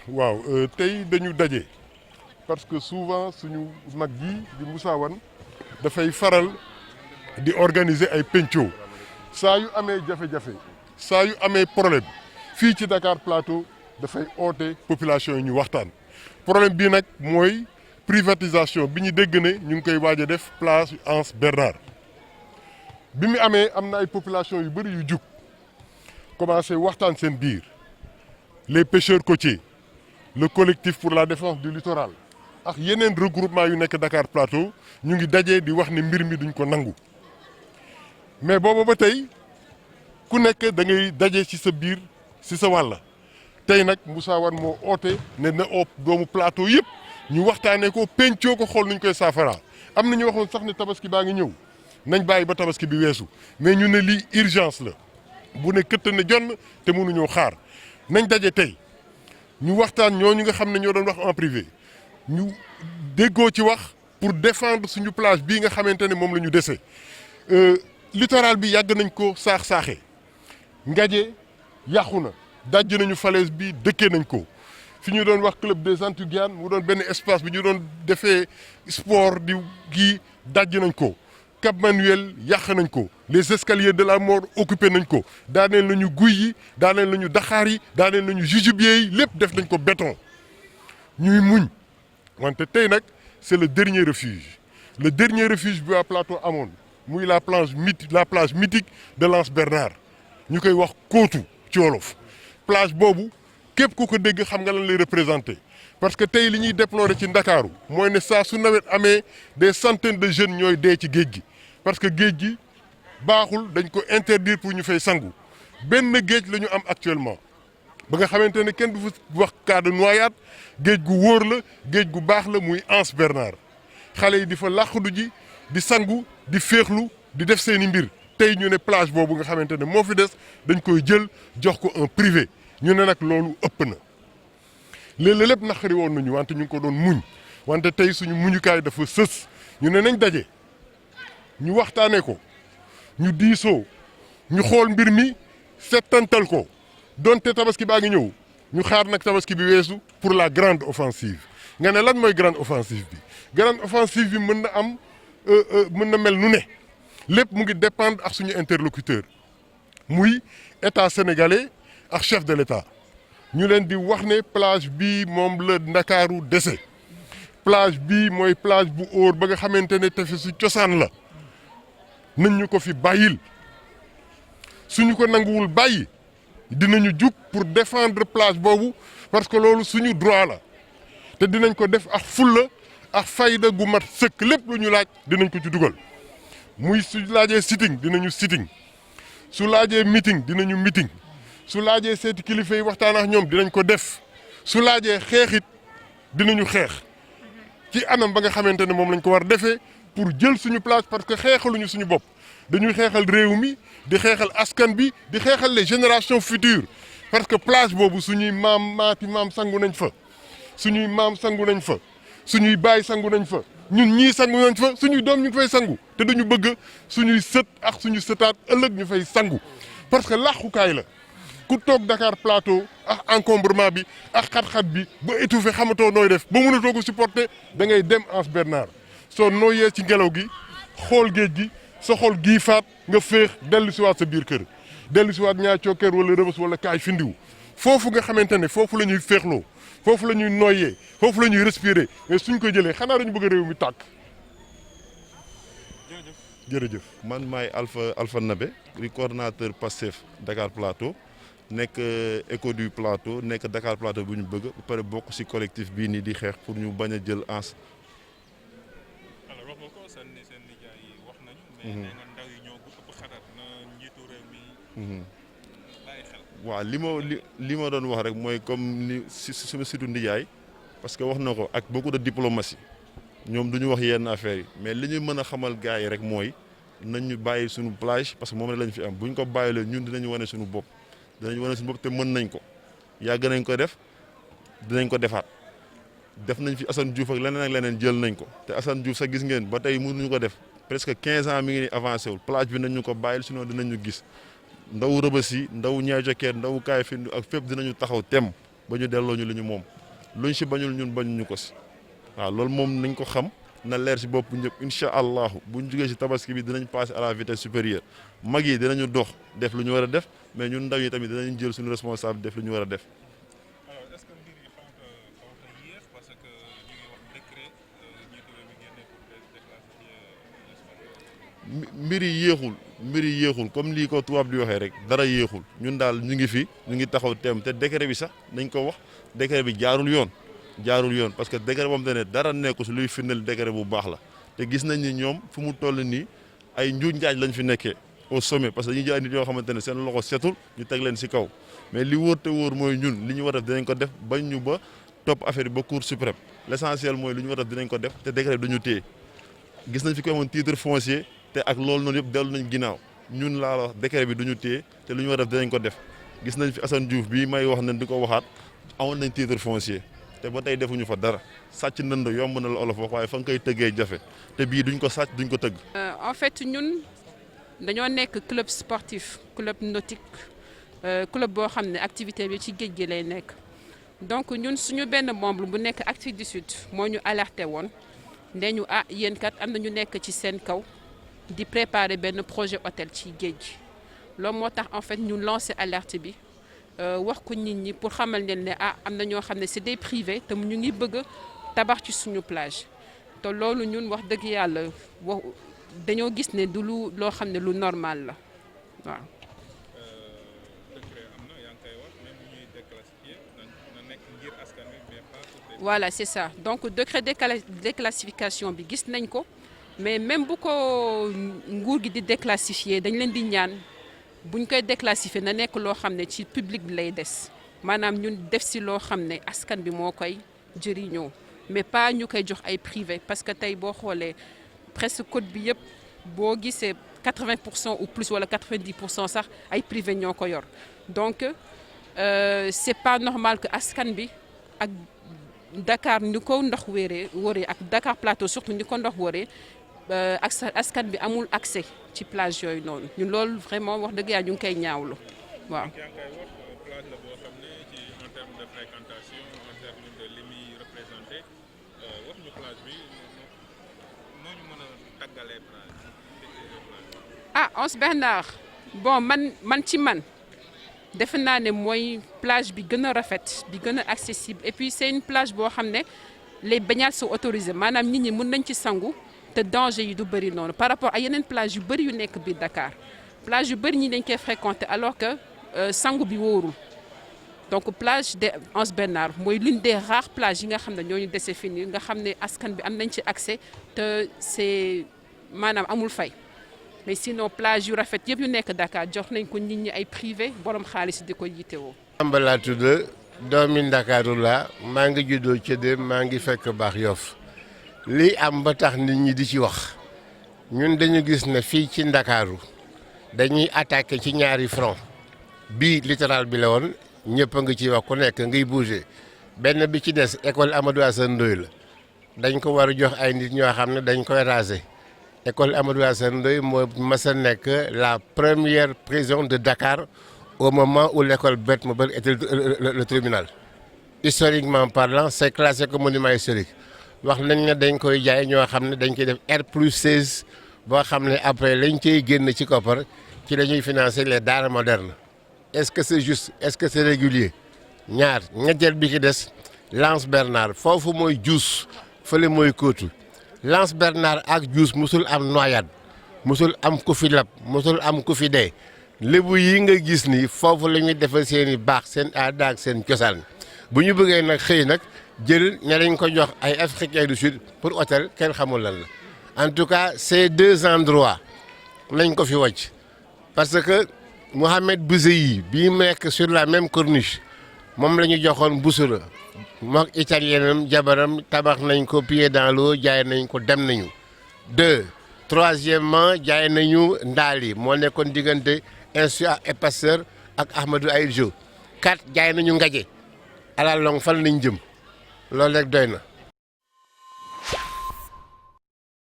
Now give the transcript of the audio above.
waaw tey dañu daje parce que souvent suñu mag ji di Moussa Wane dafay faral di organiser ay penco saa yu amee jafe-jafe saa yu amee problème fii ci Dakar Plateau dafay oote population yi ñu waxtaan. problème bii nag mooy privatisation bi ñu dégg ne ñu ngi koy waaj a def place Anse Bernard bi mu amee am na ay population yu bëri yu jug commencé waxtaan seen biir les pêcheurs côtiers. Le collectif pour la défense du littoral ak yeneen regroupement yu nekk Dakar Plateau ñu ngi daje di wax ne mbir mi duñ ko nangu mais booba ba tey ku nekk da ngay daje ci sa biir ci sa wàll tey nag Moussa Wane moo oote ne na oo doomu Plateau yëpp ñu waxtaanee ko pencoo ko xool nuñ koy saafara am na ñu waxoon sax ne tabaski baa ngi ñëw nañ bàyyi ba tabaski bi weesu mais ñu ne lii urgence la bu ne këtt ne jonn te mënuñoo xaar nañ daje tey. ñu waxtaan ñooñu nga xam ne ñoo doon wax en privé ñu déggoo ci wax pour défendre suñu plage bii nga xamante ne moom la ñu dese littoral bi yàgg nañ ko saax-saaxee ngaje yàqu na dajj nañu falaise bi dëkkee nañ ko fi ñu doon wax club des Antilles mu doon benn espace bi ñu doon defee sport di kii dajj nañ ko Cap Manuel yàq nañ ko les escaliers de la mort occupé nañ ko daaneel nañu guy yi daaneel nañu daxaar yi daaneel nañu jujubier yi lépp def nañ ko béton ñuy muñ wante tey nag c'est le dernier refuge bi waa Plateau amoon muy la plage mythique de l'Anse Bernard ñu koy wax kóotu ci wolof plage boobu képp ku ko dégg xam nga lan lay représenté parce que tey li ñuy déplorer ci Ndakaaru mooy ne saa su nawet amee des centaines de jeunes ñooy dee ci géej gi parce que géej gi baaxul dañ ko interdire pour ñu fay sangu benn géej la ñu am actuellement ba nga xamante ne kenn du fa wax cas de noyade géej gu wóor la géej gu baax la muy Anse Bernard xale yi di fa làqdu ji di sangu di féexlu di def seeni mbir tey ñu ne plage boobu nga xamante ne moo fi des dañ koy jël jox ko un privé ñu ne nag loolu ëpp na léeg-léeg lépp naqari woon nañu wante ñu ngi ko doon muñ wante tey suñu muñukaay dafa sës ñu ne nañ daje ñu waxtaanee ko ñu diisoo ñu xool mbir mi settantal ko donte tabaski baa ngi ñëw ñu xaar nag tabaski bi weesu pour la grande offensive nga ne lan mooy grande offensive bi mën na am mën na mel nu ne lépp mu ngi dépendre ak suñu interlocuteur muy état sénégalais ak chef de l'état ñu leen di wax ne plage bii moom la Ndakaaru dese plage bii mooy plage bu óor ba nga xamante ne tefesu cosaan la nañ ñu ko fi bàyyil suñu ko nanguwul bàyyi dinañu jug pour défendre plage boobu parce que loolu suñu droit la te dinañ ko def ak fulla ak fayda gu mat sëkk lépp lu ñu laaj dinañ ko ci dugal muy su laajee sitting dinañu sitting su laajee meeting dinañu meeting su laajee seeti kilifa yi waxtaan ak ñoom dinañ ko def su laajee xeexit dinañu xeex ci anam ba nga xamante ne moom lañ ko war defee pour jël suñu place parce que xeexaluñu suñu bopp dañuy xeexal réew mi di xeexal askan bi di xeexal les générations futures parce que plage boobu suñuy maam sangu nañ fa suñuy maam sangu nañ fa suñuy baay sangu nañ fa ñun ñii sangu nañ fa suñuy doom ñu ngi fay sangu te dañu bëgg suñuy sët ak suñu sëtaat ëllëg ñu fay sangu parce que làqukaay la ku toog Dakar Plateau ak encombrement bi ak xat-xat bi ba étouffé xamatoo nooy def ba mënatoo ko supporter da ngay dem Anse Bernard soo nooyee ci ngelaw gi xool géej gi sa xol gii faat nga féex dellu siwaat sa biir kër dellu siwaat ñaar cokkeer wala rëbës wala kaay findiw foofu nga xamante ne foofu la ñuy féexloo foofu la ñuy noyyee foofu la ñuy respirer mais suñ ko jëlee xanaa dañu bëgg réew mi tàkk. jërëjëf. man maay Alpha Nabe di coordonnateur Pastef Dakar Plateau nekk écho du Plateau nekk Dakar Plateau bu ñu bëgg ba pare bokk ci collectif bii nii di xeex pour ñu bañ a jël Anse. alors wax nga ko seen nijaay yi wax nañu. mais nee nga ndaw yi ñoo ëpp xalaat na njiitu réew mi. bàyyi xel. waaw li ma doon wax rek mooy comme ni si sama surtout nijaay parce que wax na ko ak beaucoup de diplomatie ñoom du ñu wax yenn affaires yi mais li ñu mën a xamal gars yi rek mooy nañ ñu bàyyi suñu plage parce que moom rek lañ fi am bu ñu ko bàyyilee ñun dinañu wane suñu bopp. dinañ wane suñu bopp te mën nañ ko yàgg nañ ko def dinañ ko defaat def nañ fi Assane Diouf ak leneen jël nañ ko te Assane Diouf sax gis ngeen ba tey mënuñu ko def presque 15 ans mi ngi ni avancé wul plage bi nañ ñu ko bàyyil sinon dinañu gis ndaw Rebeuss yi ndaw Niayes ndaw Kayfin ak fépp dinañu taxaw tem ba ñu delloo ñu li ñu moom luñ si bañul ñun bañuñu ko si waaw loolu moom nañ ko xam na leer si bopp ñëpp incha allahu buñ jugee si tabaski bi dinañ passer à la vitesse supérieure mag yi dinañu dox def lu ñu war a def mais ñun ndaw yi tamit dinañ jël suñu responsable def lu ñu war a def. alors est-ce que mbir yi xaw na yéex parce que ñu ngi wax décret njiitu réew mi génne pour déclassifier mbir yi yéexul comme lii ko tubaab di waxee rek dara yéexul ñun daal ñu ngi fi ñu ngi taxaw teem te décret bi sax nañ ko wax décret bi jaarul yoon parce que décret boobu ne dara nekku si luy firndeel décret bu baax la te gis nañ ni ñoom fu mu toll nii ay njuuj njaaj lañ fi nekkee au sommet parce que dañuy jël ay nit yoo xamante ne seen loxo setul ñu teg leen si kaw mais li wóor te wóor mooy ñun li ñu war a def dinañ ko def bañ ñu ba topp affaire bi ba cour suprême l'essentiel mooy li ñu war a def dinañ ko def te décret bi dañu téye gis nañ fi ko amoon titre foncier te ak loolu noonu yëpp dellu nañ ginnaaw ñun laa la wax décret bi duñu téye te lu ñu war a def dinañ ko def gis nañ fi Assane Diouf bii may wax ne di ko waxaat amoon nañ titre foncier te ba tey defuñu fa dara sàcc ndënd yomb na la olof wax waaye fa nga koy tëggee jafe te bii duñ ko sàcc duñ ko tëgg. En fait ñun dañoo nekk club sportif club nautique club boo xam ne activité bi ci géej gi lay nekk donc ñun suñu benn membre bu nekk Afrique du Sud moo ñu alerté woon ne ñu yéen kat am na ñu nekk ci seen kaw di préparer benn projet hôtel ci géej gi loolu moo tax en fait ñu lancé alerte bi. wax ko nit ñi pour xamal leen ne am na ñoo xam ne c'est des privés te ñu ngi bëgg tabax ci suñu plage te loolu ñun wax dëgg yàlla dañoo gis ne du loo xam ne lu normal la waaw. décret am na yaa ngi koy wax même ñuy déclassifier na nekk ngir askan wi mais pas pour des... voilà c'est ça donc décret déclassification bi gis nañ ko mais même bu ko nguur gi di déclassifier dañ leen di ñaan. buñ koy déclassifier na nekk loo xam ne ci public bi lay des maanaam ñun def si loo xam ne askan bi moo koy jëriñoo mais pas ñu koy jox ay privé parce que tey boo xoolee presque code bi yëpp boo gisee 80% ou plus wala 90% sax ay privé ñoo ko yor donc c'est pas normal que askan bi ak Dakar ni ko ndox wëree ak Dakar Plateau surtout ni ko ndox wëree ak askan bi amul accès ci plage yooyu noonu ñun loolu vraiment wax dëgg yàlla ñu ngi koy ñaawlu waaw. yaa ngi koy wax plage la boo xam ne ci en terme de fréquentation en terme de li muy représenté wax ñu plage bi noo ñu mën a tàggalee plage. Anse Bernard bon man ci man defe naa ne mooy plage bi gën a rafet bi gën a accessible et puis c'est une plage boo xam ne les baignades sont autorisées maanaam nit ñi mën nañ ci sangu. te danger yi du bëri noonu par rapport à yeneen plage yu bëri yu nekk biir Dakar plage yu bëri ñi dañ koy fréquenter alors que sangu bi wóorul donc plage de Anse Bernard mooy l'une des rares plages yi nga xam ne ñooñu dese fi nii nga xam ne askan bi am nañ ci accès te c'est maanaam amul fay mais sinon plage yu rafet yëpp yu nekk Dakar jox nañ ko nit ñi ay privé borom xaalis di ko yitewoo. Samba laa tudd doomi Ndakaaru laa maa ngi juddoo Cëddeem maa ngi fekk baax Yoff lii am ba tax nit ñi di ci wax ñun dañu gis ne fii ci Ndakaaru dañuy attaqué ci ñaari front bii littoral bi la woon ñëpp a ngi ciy wax ku nekk ngay bouger benn bi ci des école Amadou Assane Ndoye la dañ ko war a jox ay nit ñoo xam ne dañ koy raser école Amadou Assane Ndoye moo mas a nekk la première prison de Dakar au moment où l'école Blaise Mobile était le tribunal historiquement parlant c'est classé comme monument historique. wax nañ ne dañ koy jaay ñoo xam ne dañ koy def R+16 boo xam ne après lañ cey génn ci koppar ci la ñuy financer les daara modernes est-ce que c'est juste est-ce que c'est régulier ñaar ñetteel bi ci des Lance Bernard foofu mooy Diouf fële mooy Kootu Lance Bernard ak Diouf musul am noyade musul am ku fi lab musul am ku fi dee lébu yi nga gis ni foofu la ñuy defal seen i baax seen aada ak seen cosaan bu ñu bëggee nag xëy nag jël ne lañ ko jox ay Africains du Sud pour hôtel kenn xamul lan la en tout cas ces deux endroits nañ ko fi wàcc parce que Mohamed Bouzeyi bii mu nekk sur la même corniche moom la ñu joxoon Boussura mook italienam jabaram tabax nañ ko pied dans l'eau jaay nañ ko dem nañu. Troisièmement jaay nañu Ndaali moo nekkoon diggante Institut et Pasteur ak Ahmadou Ahidjo 4 jaay nañu Ngaje à la longue fan lañ jëm loolu rek doy na.